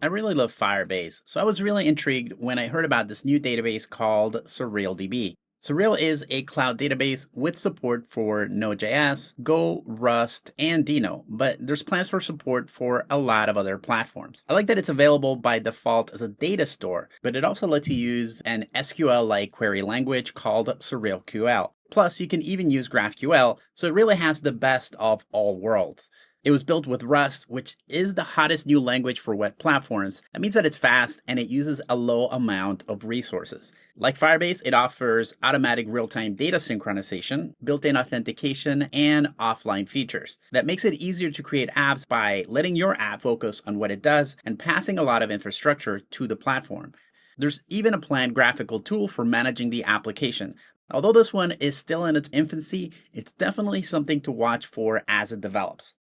I really love Firebase, so I was really intrigued when I heard about this new database called SurrealDB. Surreal is a cloud database with support for NodeJS, Go, Rust, and Deno, but there's plans for support for a lot of other platforms. I like that it's available by default as a data store, but it also lets you use an SQL-like query language called SurrealQL. Plus, you can even use GraphQL, so it really has the best of all worlds. It was built with Rust, which is the hottest new language for web platforms. That means that it's fast and it uses a low amount of resources. Like Firebase, it offers automatic real-time data synchronization, built-in authentication, and offline features. That makes it easier to create apps by letting your app focus on what it does and passing a lot of infrastructure to the platform. There's even a planned graphical tool for managing the application. Although this one is still in its infancy, it's definitely something to watch for as it develops.